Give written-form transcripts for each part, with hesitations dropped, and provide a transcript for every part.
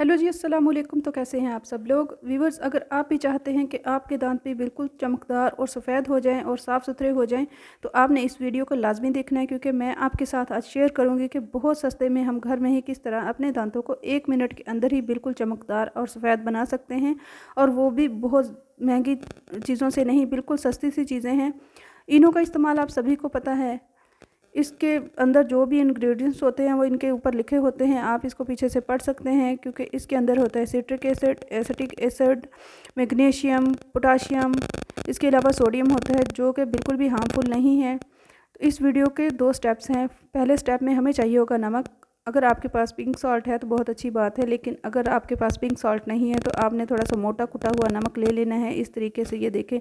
Hello जी, अस्सलाम वालेकुम। तो कैसे हैं आप सब लोग व्यूवर्स। अगर आप भी चाहते हैं कि आपके दांत भी बिल्कुल चमकदार और सफ़ेद हो जाएं और साफ़ सुथरे हो जाएं, तो आपने इस वीडियो को लाजमी देखना है, क्योंकि मैं आपके साथ आज शेयर करूंगी कि बहुत सस्ते में हम घर में ही किस तरह अपने दांतों को 1 मिनट के अंदर ही बिल्कुल चमकदार और सफ़ेद बना सकते हैं। और वो भी बहुत महंगी चीज़ों से नहीं, बिल्कुल सस्ती सी चीज़ें हैं। इनों का इस्तेमाल आप सभी को पता है। इसके अंदर जो भी इंग्रेडिएंट्स होते हैं वो इनके ऊपर लिखे होते हैं, आप इसको पीछे से पढ़ सकते हैं, क्योंकि इसके अंदर होता है citric acid, acetic acid, magnesium, potassium, इसके अलावा सोडियम होता है, जो कि बिल्कुल भी हार्मफुल नहीं है। तो इस वीडियो के 2 स्टेप्स हैं। पहले स्टेप में हमें चाहिए होगा नमक। अगर आपके पास पिंक सॉल्ट है तो बहुत अच्छी बात है, लेकिन अगर आपके पास पिंक सॉल्ट नहीं है तो आपने थोड़ा सा मोटा कुटा हुआ नमक ले लेना है। इस तरीके से ये देखें,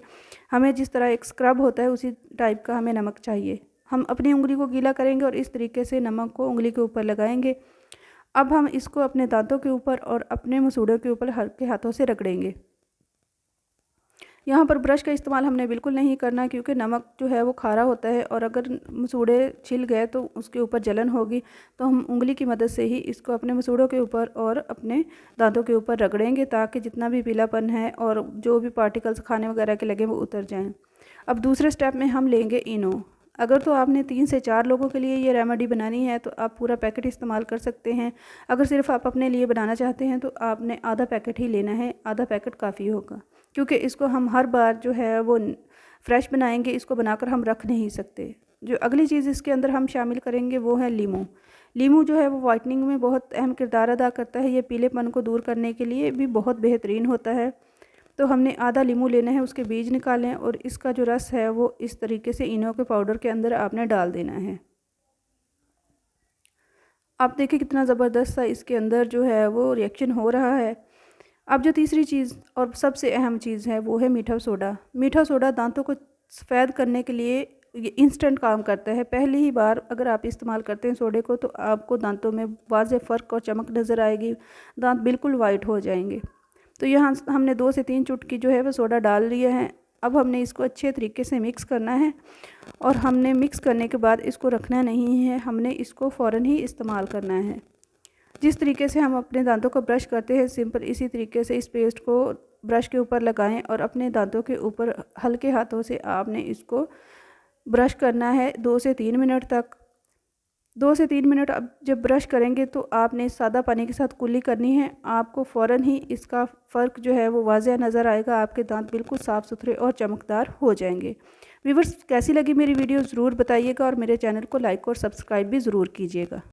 हमें जिस तरह एक स्क्रब होता है उसी टाइप का हमें नमक चाहिए। हम अपनी उंगली को गीला करेंगे और इस तरीके से नमक को उंगली के ऊपर लगाएंगे। अब हम इसको अपने दांतों के ऊपर और अपने मसूड़ों के ऊपर हल्के हाथों से रगड़ेंगे। यहाँ पर ब्रश का इस्तेमाल हमने बिल्कुल नहीं करना, क्योंकि नमक जो है वो खारा होता है और अगर मसूड़े छिल गए तो उसके ऊपर जलन होगी। तो हम उंगली की मदद से ही इसको अपने मसूड़ों के ऊपर और अपने दांतों के ऊपर रगड़ेंगे, ताकि जितना भी पीलापन है और जो भी पार्टिकल्स खाने वगैरह के लगे वो उतर जाएँ। अब दूसरे स्टेप में हम लेंगे इनो। अगर तो आपने 3 से 4 लोगों के लिए ये रेमेडी बनानी है तो आप पूरा पैकेट इस्तेमाल कर सकते हैं। अगर सिर्फ आप अपने लिए बनाना चाहते हैं तो आपने आधा पैकेट ही लेना है, आधा पैकेट काफ़ी होगा, क्योंकि इसको हम हर बार जो है वो फ्रेश बनाएंगे, इसको बनाकर हम रख नहीं सकते। जो अगली चीज़ इसके अंदर हम शामिल करेंगे वो है लीमू। लीमू जो है वो वाइटनिंग में बहुत अहम किरदार अदा करता है, ये पीलेपन को दूर करने के लिए भी बहुत बेहतरीन होता है। तो हमने आधा लीमू लेना है, उसके बीज निकालें और इसका जो रस है वो इस तरीके से इनो के पाउडर के अंदर आपने डाल देना है। आप देखिए कितना ज़बरदस्त सा इसके अंदर जो है वो रिएक्शन हो रहा है। अब जो तीसरी चीज़ और सबसे अहम चीज़ है वो है मीठा सोडा। मीठा सोडा दांतों को सफ़ेद करने के लिए ये इंस्टेंट काम करता है। पहली ही बार अगर आप इस्तेमाल करते हैं सोडे को तो आपको दांतों में वाज़ेह फ़र्क और चमक नज़र आएगी, दांत बिल्कुल वाइट हो जाएंगे। तो यहाँ हमने 2 से 3 चुटकी जो है वो सोडा डाल लिए हैं। अब हमने इसको अच्छे तरीके से मिक्स करना है, और हमने मिक्स करने के बाद इसको रखना नहीं है, हमने इसको फ़ौरन ही इस्तेमाल करना है। जिस तरीके से हम अपने दांतों को ब्रश करते हैं सिंपल इसी तरीके से इस पेस्ट को ब्रश के ऊपर लगाएं और अपने दांतों के ऊपर हल्के हाथों से आपने इसको ब्रश करना है 2 से 3 मिनट तक। 2 से 3 मिनट अब जब ब्रश करेंगे तो आपने सादा पानी के साथ कुल्ली करनी है। आपको फ़ौरन ही इसका फ़र्क जो है वो वाज़ेह नज़र आएगा, आपके दांत बिल्कुल साफ़ सुथरे और चमकदार हो जाएंगे। व्यूअर्स, कैसी लगी मेरी वीडियो ज़रूर बताइएगा और मेरे चैनल को लाइक और सब्सक्राइब भी ज़रूर कीजिएगा।